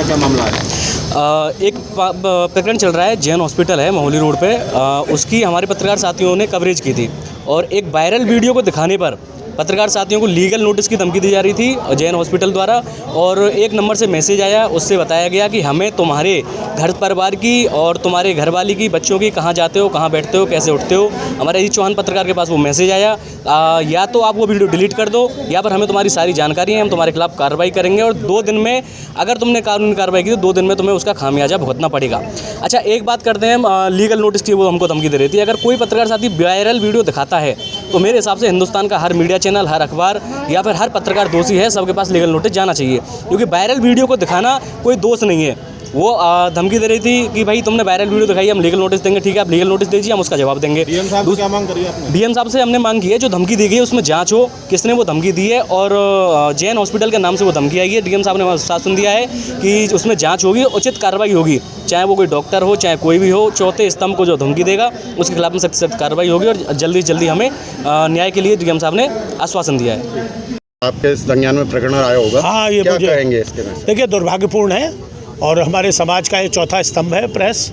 क्या मामला है? एक प्रकरण चल रहा है, जैन हॉस्पिटल है मोहाली रोड पे, उसकी हमारे पत्रकार साथियों ने कवरेज की थी और एक वायरल वीडियो को दिखाने पर पत्रकार साथियों को लीगल नोटिस की धमकी दी जा रही थी जैन हॉस्पिटल द्वारा। और एक नंबर से मैसेज आया, उससे बताया गया कि हमें तुम्हारे घर परिवार की और तुम्हारे घरवाली की, बच्चों की, कहाँ जाते हो, कहाँ बैठते हो, कैसे उठते हो, हमारे अजीत चौहान पत्रकार के पास वो मैसेज आया। या तो आप वो वीडियो डिलीट कर दो या फिर हमें तुम्हारी सारी जानकारी है, हम तुम्हारे खिलाफ कार्रवाई करेंगे और 2 दिन में, अगर तुमने कानूनी कार्रवाई की तो 2 दिन में तुम्हें उसका खामियाजा भुगतना पड़ेगा। अच्छा, एक बात करते हैं, लीगल नोटिस की वो हमको धमकी दे रही थी। अगर कोई पत्रकार साथी वायरल वीडियो दिखाता है तो मेरे हिसाब से हिंदुस्तान का हर मीडिया चैनल, हर अखबार या फिर हर पत्रकार दोषी है, सबके पास लीगल नोटिस जाना चाहिए, क्योंकि वायरल वीडियो को दिखाना कोई दोष नहीं है। वो धमकी दे रही थी कि भाई तुमने वायरल वीडियो दिखाई, हम लीगल नोटिस देंगे। ठीक है, आप लीगल नोटिस दीजिए, हम उसका जवाब देंगे। डीएम साहब से क्या मांग करी आपने? डीएम साहब से हमने मांग की है, जो धमकी दी गई है उसमें जांच हो, किसने वो धमकी दी है और जैन हॉस्पिटल के नाम से वो धमकी आई है। डीएम साहब ने आश्वासन दिया है कि उसमें जांच होगी, उचित कार्रवाई होगी, चाहे वो कोई डॉक्टर हो, चाहे कोई भी हो। चौथे स्तंभ को जो धमकी देगा उसके खिलाफ में सख्त सख्त कार्रवाई होगी और जल्दी से जल्दी हमें न्याय के लिए डीएम साहब ने आश्वासन दिया है। आपके इस संज्ञान में प्रकरण आया होगा। हाँ, ये क्या कहेंगे इसके में? देखिए, दुर्भाग्यपूर्ण है और हमारे समाज का ये चौथा स्तंभ है प्रेस।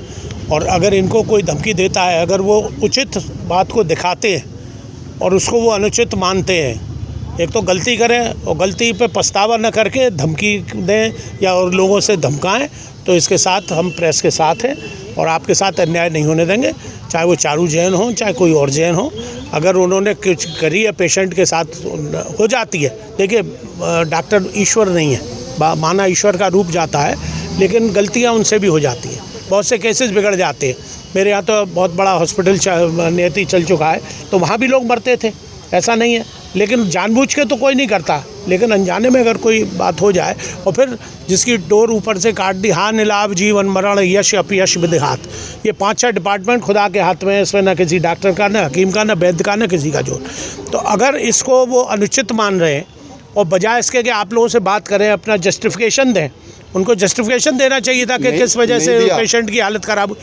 और अगर इनको कोई धमकी देता है, अगर वो उचित बात को दिखाते हैं और उसको वो अनुचित मानते हैं, एक तो गलती करें और गलती पे पछतावा न करके धमकी दें या और लोगों से धमकाएं, तो इसके साथ हम प्रेस के साथ हैं और आपके साथ अन्याय नहीं होने देंगे। चाहे वो चारू जैन हो, चाहे कोई और जैन हो, अगर उन्होंने कुछ करी है पेशेंट के साथ हो जाती है। देखिए, डॉक्टर ईश्वर नहीं है, माना ईश्वर का रूप जाता है, लेकिन गलतियां उनसे भी हो जाती हैं। बहुत से केसेस बिगड़ जाते हैं। मेरे यहाँ तो बहुत बड़ा हॉस्पिटल नियति चल चुका है, तो वहाँ भी लोग मरते थे, ऐसा नहीं है। लेकिन जानबूझ के तो कोई नहीं करता, लेकिन अनजाने में अगर कोई बात हो जाए और फिर जिसकी डोर ऊपर से काट दी, हाँ निलाभ जीवन मरण यश अपयश विधिहात, ये 5-6 डिपार्टमेंट खुदा के हाथ में है। इसमें न किसी डॉक्टर का, न हकीम का, न वैद्य का, न किसी का जोर। तो अगर इसको वो अनुचित मान रहे हैं और बजाय इसके कि आप लोगों से बात करें, अपना जस्टिफिकेशन दें, उनको जस्टिफिकेशन देना चाहिए था कि किस वजह से पेशेंट की हालत ख़राब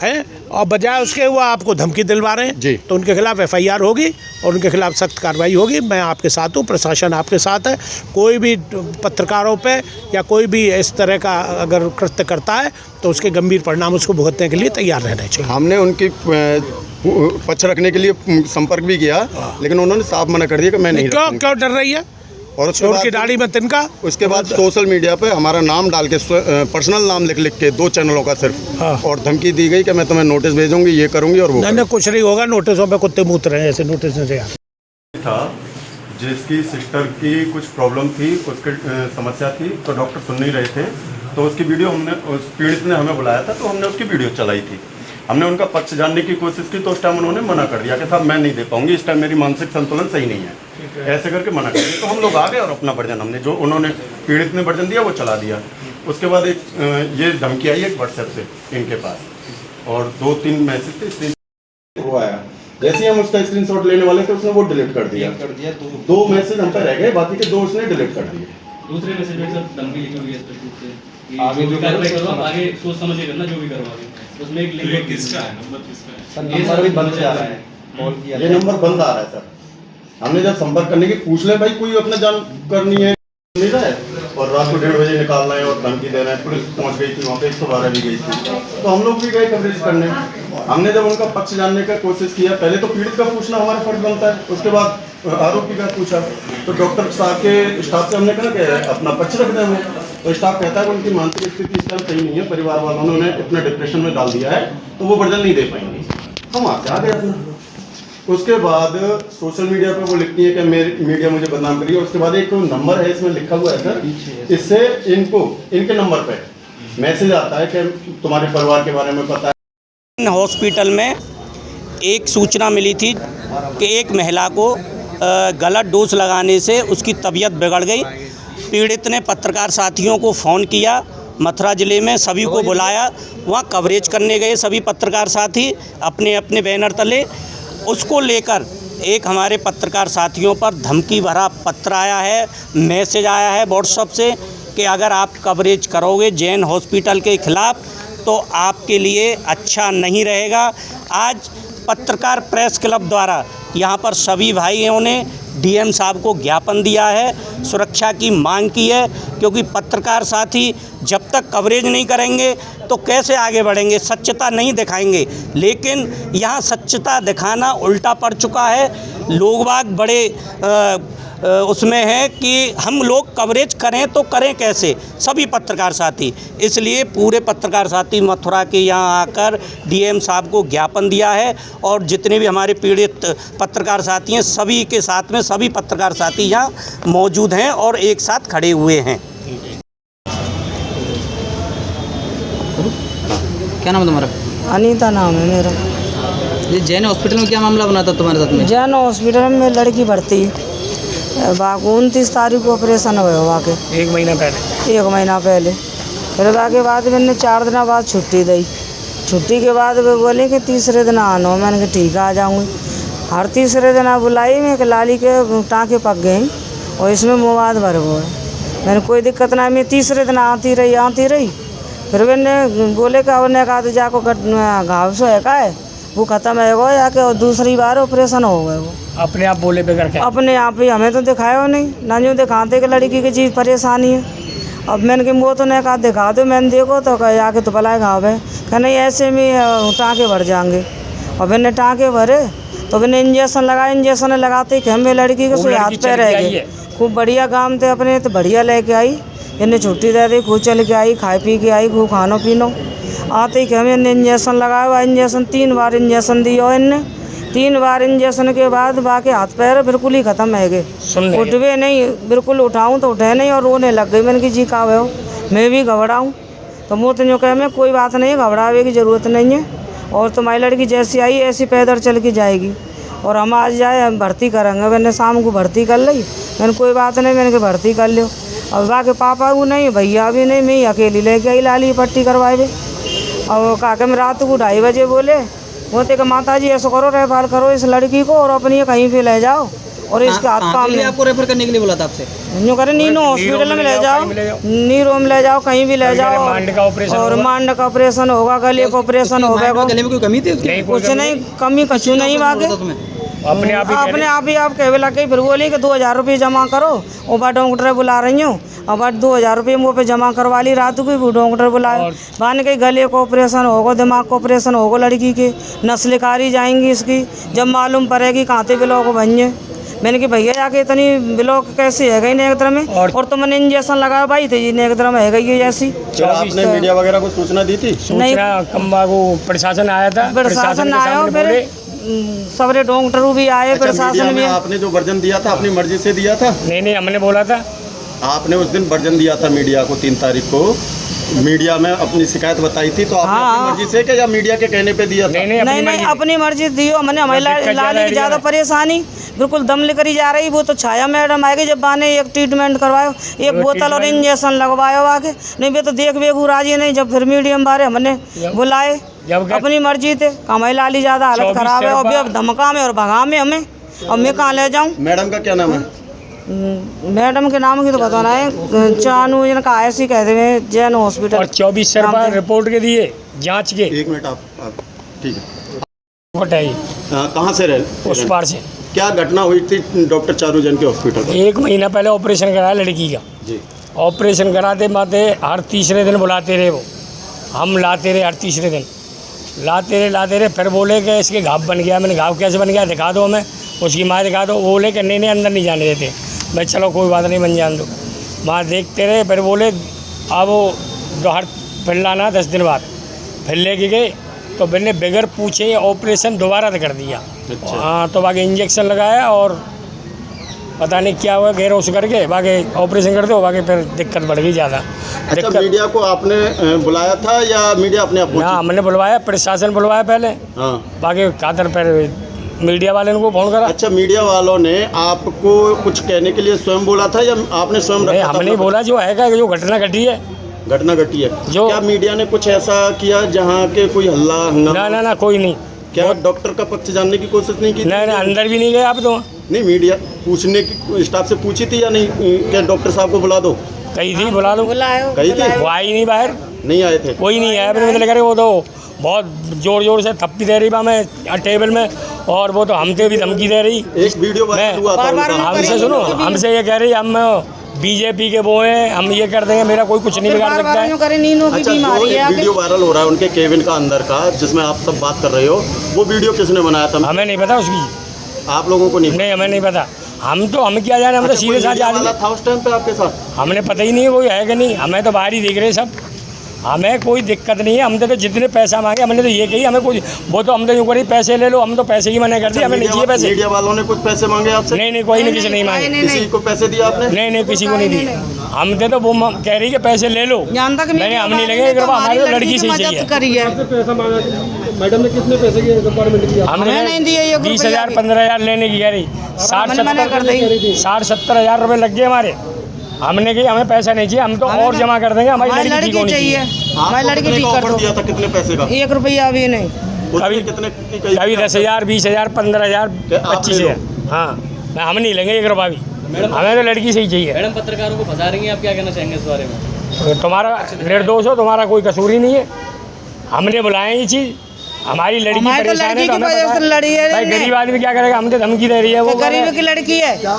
है, और बजाय उसके वो आपको धमकी दिलवा रहे हैं, तो उनके खिलाफ FIR होगी और उनके खिलाफ सख्त कार्रवाई होगी। मैं आपके साथ हूँ, प्रशासन आपके साथ है। कोई भी पत्रकारों पे या कोई भी इस तरह का अगर कृत्य करता है तो उसके गंभीर परिणाम उसको भुगतने के लिए तैयार रहना चाहिए। हमने उनकी पक्ष रखने के लिए संपर्क भी किया, लेकिन उन्होंने साफ मना कर दिया कि मैं नहीं। क्यों डर रही है? और चोर की दाढ़ी में तिनका। उसके बाद सोशल मीडिया पे हमारा नाम डाल के, पर्सनल नाम लिख के 2 चैनलों का सिर्फ, और धमकी दी गई कि मैं तुम्हें नोटिस भेजूंगी, ये करूंगी और वो नहीं, कुछ नहीं होगा। नोटिसों पे कुत्ते मूत रहे हैं, ऐसे नोटिस नहीं था। जिसकी सिस्टर की कुछ प्रॉब्लम थी, उसकी समस्या थी, तो डॉक्टर सुन नहीं रहे थे, तो उसकी वीडियो हमने, उस पीड़ित ने हमें बुलाया था, तो हमने उसकी वीडियो चलाई थी। हमने उनका पक्ष जानने की कोशिश की, तो उस टाइम उन्होंने मना कर दिया कि साहब मैं नहीं दे पाऊंगी, इस टाइम मेरी मानसिक संतुलन सही नहीं है, ऐसे करके मना कर दिया। तो हम लोग आ गए और अपना वर्जन, हमने जो उन्होंने पीड़ित ने वर्जन दिया वो चला दिया। उसके बाद एक ये धमकी आई एक व्हाट्सएप से इनके पास, और 2-3 मैसेज थे, इसलिए वो आया। जैसे ही हम उसका स्क्रीनशॉट लेने वाले थे, उसने वो डिलीट कर दिया। 2 मैसेज हम पे रह गए, बाकी के 2 उसने डिलीट कर दिए। दूसरे मैसेज में सब धमकी लिखी हुई है स्पष्ट रूप से कि आगे जो कार्रवाई करो, आगे सोच समझ के करना, जो भी करवाओगे। उसमें एक लिंक किसका है, नंबर किसका है? सर नंबर भी बंद आ रहा है, कॉल किया ये नंबर बंद आ रहा है सर। हमने जब संपर्क करने की पूछ ले, भाई कोई अपना जान करनी है नहीं रहा है, और रात को 1:30 बजे निकालना है और धमकी देना है। पुलिस पहुंच गई थी वहाँ पे, 112 भी गई थी, तो हम लोग भी गए कवरेज करने। हमने जब उनका पक्ष जानने का कोशिश किया, पहले तो पीड़ित का पूछना हमारा फर्ज बनता है, उसके बाद आरोपी का पूछा, तो डॉक्टर साहब के स्टाफ से हमने कहा कि अपना पक्ष रख दें वो, तो स्टाफ कहता है कि उनकी मानसिक स्थिति इस टाइम सही नहीं है, परिवार वालों ने उन्हें इतना डिप्रेशन में डाल दिया है, तो वो वर्जन नहीं दे पाएंगे। हम आपसे आ गए अपना। उसके बाद सोशल मीडिया पे वो लिखती है कि मेरी मीडिया मुझे बदनाम करिए। उसके बाद एक नंबर है, इसमें लिखा हुआ है सर, इससे इनको इनके नंबर पे मैसेज आता है कि तुम्हारे परिवार के बारे में पता है। हॉस्पिटल में एक सूचना मिली थी कि एक महिला को गलत डोज लगाने से उसकी तबीयत बिगड़ गई। पीड़ित ने पत्रकार साथियों को फ़ोन किया, मथुरा ज़िले में सभी को बुलाया, वहाँ कवरेज करने गए सभी पत्रकार साथी अपने अपने बैनर तले। उसको लेकर एक हमारे पत्रकार साथियों पर धमकी भरा पत्र आया है, मैसेज आया है व्हाट्सएप से कि अगर आप कवरेज करोगे जैन हॉस्पिटल के ख़िलाफ़ तो आपके लिए अच्छा नहीं रहेगा। आज पत्रकार प्रेस क्लब द्वारा यहाँ पर सभी भाइयों ने डीएम साहब को ज्ञापन दिया है, सुरक्षा की मांग की है। क्योंकि पत्रकार साथी जब तक कवरेज नहीं करेंगे तो कैसे आगे बढ़ेंगे, सच्चता नहीं दिखाएंगे। लेकिन यहाँ सच्चता दिखाना उल्टा पड़ चुका है। लोग बाग बड़े उसमें है कि हम लोग कवरेज करें तो करें कैसे, सभी पत्रकार साथी। इसलिए पूरे पत्रकार साथी मथुरा के यहाँ आकर डीएम साहब को ज्ञापन दिया है और जितने भी हमारे पीड़ित पत्रकार साथी हैं सभी के साथ में सभी पत्रकार साथी यहाँ मौजूद हैं और एक साथ खड़े हुए हैं। क्या नाम है तुम्हारा? अनीता नाम है मेरा। ये जैन हॉस्पिटल में क्या मामला बना था तुम्हारे साथ में? जैन हॉस्पिटल में लड़की भर्ती, 29 तारीख को ऑपरेशन हुआ वाके, 1 महीना पहले। फिर वाके बाद मैंने 4 दिन बाद छुट्टी दी। छुट्टी के बाद वे बोले कि तीसरे दिन आना। मैंने कहा ठीक है आ जाऊँगी। हर तीसरे दिन बुलाई मैं कि लाली के टाँके पक गए और इसमें मुवाद भर हुआ है। मैंने कोई दिक्कत ना, मैं तीसरे दिन आती रही। फिर मैंने बोले कि उन्हें कहा तो जाको घाव से है का है वो ख़त्म है वो जाके और दूसरी बार ऑपरेशन हो गए। वो अपने आप बोले बगैर क्या? अपने आप ही, हमें तो दिखाया नहीं ना, जो दिखाते कि लड़की की चीज़ परेशानी है। अब मैंने कि वो तो नहीं कहा दिखा दो, मैंने देखो तो कहा जाके तो भला घाव है, कहा नहीं ऐसे में टाँके भर जाएंगे। और मैंने टाँके भरे तो मैंने इंजेक्शन लगाया। इंजेक्शन लगाते कि हमें लड़की के हाथ पैर रह गए। खूब बढ़िया काम थे अपने, तो बढ़िया लेके आई। इन्हें छुट्टी दे दी, खूब चल के आई, खाए पी के आई, खूब खानो पीनो। आते ही कि हमें इंजेक्शन लगाया। इंजेक्शन 3 बार इंजेक्शन दिया इनने। 3 बार इंजेक्शन के बाद बाकी हाथ पैर बिल्कुल ही ख़त्म है गए, उठवे नहीं, बिल्कुल उठाऊँ तो उठे नहीं और रोने लग गई। मैंने कि जी का हो, मैं भी घबराऊँ तो मुँह तो जो कह मैं कोई बात नहीं, घबरावे की ज़रूरत नहीं है और तुम्हारी लड़की जैसी आई ऐसी पैदल चल के जाएगी और हम आज जाए हम भर्ती करेंगे। मैंने शाम को भर्ती कर ली। मैंने कोई बात नहीं, मैंने कि भर्ती कर लो। और बाकी पापा वो नहीं, भैया भी नहीं, मैं अकेली लेके आई लाली पट्टी करवाए। और काके में रात को 2:30 बजे बोले वो तो माता जी ऐसा करो, रेफर करो इस लड़की को और अपनी कहीं पे ले जाओ और इसके हाथ पाँव में। आपको रेफर करने के लिए बोला था आपसे? यूँ करे नीनो हॉस्पिटल में ले जाओ, नीरो में ले जाओ, कहीं भी ले जाओ। और मांड का ऑपरेशन होगा, गले का ऑपरेशन होगा। गले में कोई कमी थी उसकी? कुछ नहीं, कमी कछु नहीं वाके अपने आप ही आप कहे लगे। फिर बोली कि 2000 रुपये जमा करो और बा डॉक्टर बुला रही हूँ। और बट 2000 रुपये मुँह पे जमा करवा ली रात को, वो डॉक्टर बुलाए। मान के गले का ऑपरेशन होगा, दिमाग का ऑपरेशन होगा लड़की के, नस्ल कारी जाएंगी इसकी, जब मालूम पड़ेगी कहाँ से ब्लॉक बनिए। मैंने कि भैया जाके इतनी ब्लॉक कैसे है गई नेत्र में और तुमने इंजेक्शन लगाया भाई थे जी नेत्र में है गई जैसी। आपने मीडिया वगैरह को सूचना दी थी? नहीं, प्रशासन आया था, प्रशासन आया, फिर सबरे डॉक्टर भी आए। अच्छा, प्रशासन में आपने जो वर्जन दिया था अपनी मर्जी से दिया था? नहीं हमने बोला था। आपने उस दिन वर्जन दिया था मीडिया को 3 तारीख को, मीडिया में अपनी शिकायत बताई थी, तो आपने अपनी मर्जी से या मीडिया के कहने पे दिया था? नहीं अपनी मर्जी दी। मैंने हमारी लाली की ज़्यादा परेशानी बिल्कुल दम लेकर जा रही। वो तो छाया मैडम आएगी जब बाने एक ट्रीटमेंट करवायो, एक बोतल और इंजेक्शन लगवायो आके। नहीं वे तो देख बेगू राजी नहीं। जब फिर मीडियम बारे हमने बुलाए अपनी मर्जी थे। हमारी लाली ज़्यादा हालत ख़राब है और अब धमका में और भगा में हमें, और मैं कहाँ ले जाऊँ? मैडम का क्या नाम है? मैडम के नाम की तो बताना है, चानू जिनका ऐसी कहते हैं जैन हॉस्पिटल। और 24 रिपोर्ट के दिए जांच के। 1 मिनट आप ठीक है। कहाँ से रहे? उस पार से। क्या घटना हुई थी डॉक्टर चारू जैन के हॉस्पिटल में? 1 महीना पहले ऑपरेशन कराया लड़की का जी। ऑपरेशन कराते माते हर तीसरे दिन बुलाते रहे वो, हम लाते रहे हर तीसरे दिन, लाते रहे। फिर बोले कि इसके घाव बन गया। मैंने घाव कैसे बन गया दिखा दो हमें, उसकी माँ दिखा दो। वो बोले कि नहीं अंदर नहीं जाने देते। मैं चलो कोई बात नहीं बन जान दो। माँ देखते रहे। फिर बोले अब वो दोहर फिर लाना 10 दिन बाद। फिर लेके गए तो मैंने बगैर पूछे ऑपरेशन दोबारा कर दिया। हाँ तो बाकी इंजेक्शन लगाया और पता नहीं क्या हुआ गैर उस करके बाकी ऑपरेशन कर दो। बाकी फिर दिक्कत बढ़ गई ज़्यादा। अच्छा, मीडिया को आपने बुलाया था या मीडिया अपने आप? हाँ हमने बुलवाया, प्रशासन बुलवाया पहले। हाँ बाकी खातर फिर मीडिया वाले को फ़ोन करा। अच्छा, मीडिया वालों ने आपको कुछ कहने के लिए स्वयं बोला था या आपने स्वयं रखा था? हमने बोला जो है जो घटना घटी है। घटना घटी है जो क्या मीडिया ने कुछ ऐसा किया जहाँ के कोई हल्ला हंगामा? ना कोई नहीं। क्या डॉक्टर का पक्ष जानने की कोशिश नहीं की? नहीं अंदर भी नहीं गए आप तो। नहीं, मीडिया पूछने की स्टाफ से पूछी थी या नहीं? क्या डॉक्टर साहब को बुला दो? कही थी बुला लो, कही थी? वो आई नहीं, बाहर नहीं आए थे? कोई नहीं आया। मतलब करे वो तो बहुत जोर से थप्पी दे रही मैं टेबल में, और वो तो हमसे भी धमकी दे रही। एक वीडियो वायरल हुआ था, हमसे सुनो, हमसे ये कह रही हम बीजेपी के वो हैं, हम ये कर देंगे, मेरा कोई कुछ नहीं बिगाड़ सकता है। करे नीनों की अच्छा, जो बीमारी एक है वीडियो वायरल हो रहा है उनके केबिन का अंदर का, जिसमें आप सब बात कर रहे हो, वो वीडियो किसने बनाया था? हमें नहीं पता उसकी, आप लोगों को नहीं? नहीं हमें नहीं पता। हम क्या जाने, हम तो अच्छा, सीधे कोई साथ मीडिया आदमी, वाला था उस टाइम पे आपके साथ? हमने पता ही नहीं है कोई है कि नहीं, हमें तो बाहर ही दिख रहे सब, हमें कोई दिक्कत नहीं है। हमने तो जितने पैसा मांगे हमने तो ये कही, हमें कुछ वो तो हम तो यूँ करी पैसे ले लो, हम तो पैसे की मना कर दी, हमें नहीं चाहिए पैसे। मीडिया वालों ने कुछ पैसे मांगे आपसे? नहीं कोई नहीं, किसी नहीं मांगे, किसी को पैसे दिए आपने? नहीं किसी को नहीं दिए। हम तो वो कह रही है पैसे ले लो, जानता कि मैंने हम नहीं लगे, हमारे तो लड़की से ही चाहिए। करी है पैसा मांगा मैडम ने, कितने पैसे की गवर्नमेंट की? हमने नहीं दिए, 20,000 15,000 लेने की कह रही, 60-70 हज़ार रुपये लग गए हमारे। हमने कही हमें पैसा नहीं चाहिए, हम तो और जमा कर देंगे, हमारी लड़की ठीक होनी चाहिए। हमारी लड़की ठीक कर दो। दिया था कितने पैसे का? 1 रुपया भी नहीं। कभी कितने? कभी 10,000 20,000 15,000 25,000। हाँ, हम नहीं लेंगे 1 रुपया भी, हमें तो लड़की से ही चाहिए। मैडम पत्रकारों को फंसा रही हैं, आप क्या कहना चाहेंगे इस बारे में? तुम्हारा निर्दोष हो, तुम्हारा कोई कसूर ही नहीं है, हमने बुलाया ये चीज़, हमारी लड़की परेशान है तो हमें पता है। भाई गरीब आदमी क्या करेगा, हम तो धमकी दे रही है वो, गरीब की लड़की है। क्या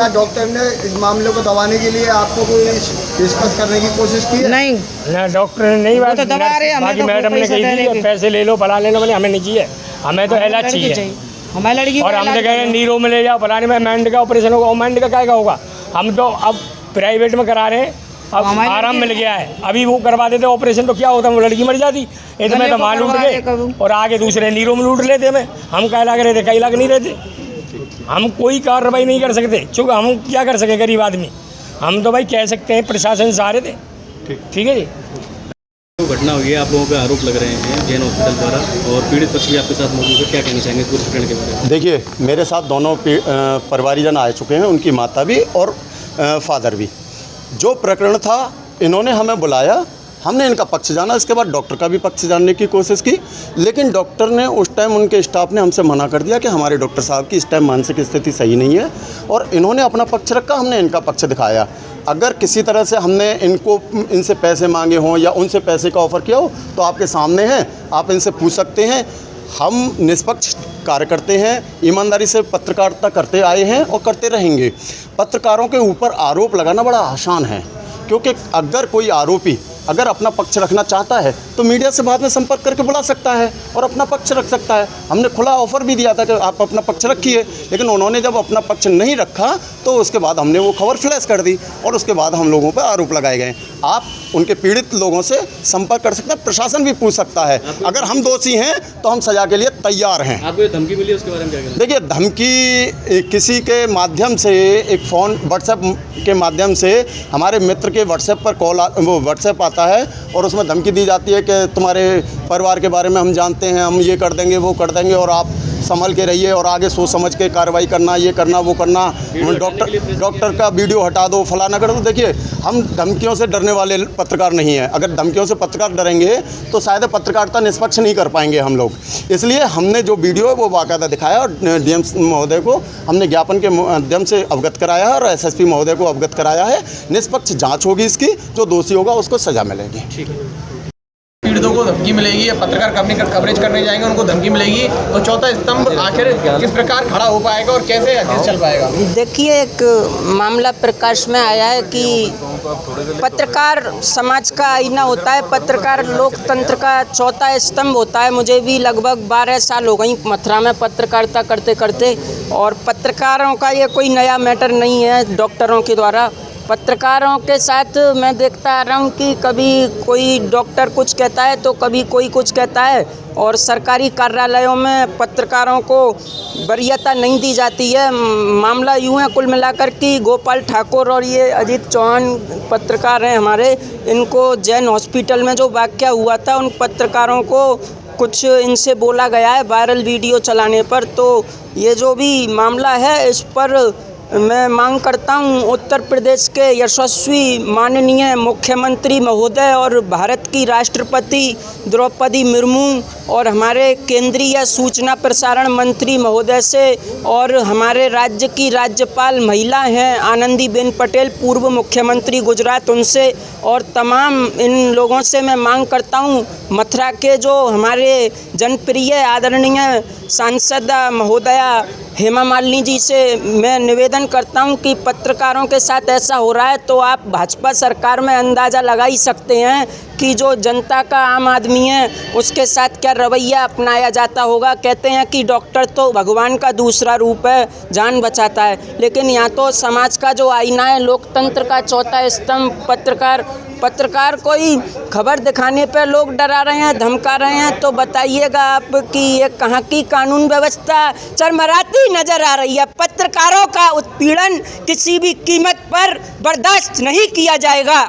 डॉक्टर ने इस मामले को दबाने के लिए आपको कोई डिस्कस करने की कोशिश की है? नहीं ना डॉक्टर ने नहीं बात, तो दबा रहे, हमें बाकी तो मैडम ने कही थी कि पैसे ले लो फला ले लो, मैंने हमें नहीं चाहिए, हमें तो इलाज चाहिए। हमारी लड़की और हम तो कह रहे हैं नीरो में ले जाओ, फलाने में माइंड का ऑपरेशन होगा, माइंड का क्या होगा, हम तो अब प्राइवेट में करा रहे हैं, अब आराम मिल गया है। अभी वो करवा देते ऑपरेशन तो क्या होता, वो लड़की मर जाती। इतने तो माल लूट गए और आगे दूसरे नीरो में लूट लेते हमें, हम क्या लग रहे थे, कई लाख नहीं रहते, हम कोई कार्रवाई नहीं कर सकते, चूँकि हम क्या कर सके गरीब आदमी, हम तो भाई कह सकते हैं प्रशासन से आ रहे थे। ठीक है जी। घटना हुई है, आप लोगों पे आरोप लग रहे हैं जैन हॉस्पिटल द्वारा, और पीड़ित पक्ष भी आपके साथ मौजूद है, क्या कहना चाहेंगे पूरे प्रकरण के बारे में? देखिए, मेरे साथ दोनों परिवारीजन आ चुके हैं, उनकी माता भी और फादर भी। जो प्रकरण था, इन्होंने हमें बुलाया, हमने इनका पक्ष जाना, इसके बाद डॉक्टर का भी पक्ष जानने की कोशिश की, लेकिन डॉक्टर ने उस टाइम, उनके स्टाफ ने हमसे मना कर दिया कि हमारे डॉक्टर साहब की इस टाइम मानसिक स्थिति सही नहीं है, और इन्होंने अपना पक्ष रखा, हमने इनका पक्ष दिखाया। अगर किसी तरह से हमने इनसे पैसे मांगे हों या उनसे पैसे का ऑफ़र किया हो तो आपके सामने हैं, आप इनसे पूछ सकते हैं। हम निष्पक्ष कार्य करते हैं, ईमानदारी से पत्रकारिता करते आए हैं और करते रहेंगे। पत्रकारों के ऊपर आरोप लगाना बड़ा आसान है, क्योंकि अगर कोई आरोपी अगर अपना पक्ष रखना चाहता है तो मीडिया से बाद में संपर्क करके बुला सकता है और अपना पक्ष रख सकता है। हमने खुला ऑफ़र भी दिया था कि आप अपना पक्ष रखिए, लेकिन उन्होंने जब अपना पक्ष नहीं रखा तो उसके बाद हमने वो खबर फ्लैश कर दी और उसके बाद हम लोगों पर आरोप लगाए गए। आप उनके पीड़ित लोगों से संपर्क कर सकते हैं, प्रशासन भी पूछ सकता है। अगर हम दोषी हैं तो हम सज़ा के लिए तैयार हैं। आपको ये धमकी मिली, उसके बारे में क्या कहना? देखिए, धमकी किसी के माध्यम से, एक फ़ोन व्हाट्सएप के माध्यम से हमारे मित्र के व्हाट्सएप पर वो व्हाट्सएप आता है और उसमें धमकी दी जाती है कि तुम्हारे परिवार के बारे में हम जानते हैं, हम ये कर देंगे वो कर देंगे और आप संभल के रहिए और आगे सोच समझ के कार्रवाई करना, ये करना वो करना, डॉक्टर का वीडियो हटा दो, फलाना कर दो। देखिए, हम धमकियों से डरने वाले पत्रकार नहीं हैं। अगर धमकियों से पत्रकार डरेंगे तो शायद पत्रकारिता निष्पक्ष नहीं कर पाएंगे हम लोग। इसलिए हमने जो वीडियो है वो बाकायदा दिखाया और डीएम महोदय को हमने ज्ञापन के माध्यम से अवगत कराया और एसएसपी महोदय को अवगत कराया है। निष्पक्ष जाँच होगी इसकी, जो दोषी होगा उसको सज़ा मिलेगी। ठीक है। पीड़ितों को धमकी मिलेगी या पत्रकार कवरेज करने जाएंगे उनको धमकी मिलेगी, तो चौथा स्तंभ आखिर किस प्रकार खड़ा हो पाएगा और कैसे आखिर चल पाएगा? देखिए, एक मामला प्रकाश में आया है कि पत्रकार समाज का आईना होता है, पत्रकार लोकतंत्र का चौथा स्तंभ होता है। मुझे भी लगभग 12 साल हो गई मथुरा में पत्रकारिता करते करते, और पत्रकारों का ये कोई नया मैटर नहीं है। डॉक्टरों के द्वारा पत्रकारों के साथ मैं देखता आ रहा हूँ कि कभी कोई डॉक्टर कुछ कहता है तो कभी कोई कुछ कहता है, और सरकारी कार्यालयों में पत्रकारों को वरीयता नहीं दी जाती है। मामला यूँ है कुल मिलाकर कि गोपाल ठाकुर और ये अजीत चौहान पत्रकार हैं हमारे, इनको जैन हॉस्पिटल में जो वाक़या हुआ था उन पत्रकारों को कुछ इनसे बोला गया है वायरल वीडियो चलाने पर। तो ये जो भी मामला है इस पर मैं मांग करता हूं उत्तर प्रदेश के यशस्वी माननीय मुख्यमंत्री महोदय और भारत की राष्ट्रपति द्रौपदी मुर्मू और हमारे केंद्रीय सूचना प्रसारण मंत्री महोदय से और हमारे राज्य की राज्यपाल महिला हैं आनंदीबेन पटेल, पूर्व मुख्यमंत्री गुजरात, उनसे और तमाम इन लोगों से मैं मांग करता हूँ, मथुरा के जो हमारे जनप्रिय आदरणीय सांसद महोदया हेमा मालिनी जी से मैं निवेदन करता हूं कि पत्रकारों के साथ ऐसा हो रहा है तो आप भाजपा सरकार में अंदाज़ा लगा ही सकते हैं कि जो जनता का आम आदमी है उसके साथ क्या रवैया अपनाया जाता होगा। कहते हैं कि डॉक्टर तो भगवान का दूसरा रूप है, जान बचाता है, लेकिन यहाँ तो समाज का जो आईना है, लोकतंत्र का चौथा स्तंभ पत्रकार कोई खबर दिखाने पर लोग डरा रहे हैं, धमका रहे हैं, तो बताइएगा आप कि ये कहाँ की कानून व्यवस्था चरमराती नजर आ रही है। पत्रकारों का उत्पीड़न किसी भी कीमत पर बर्दाश्त नहीं किया जाएगा।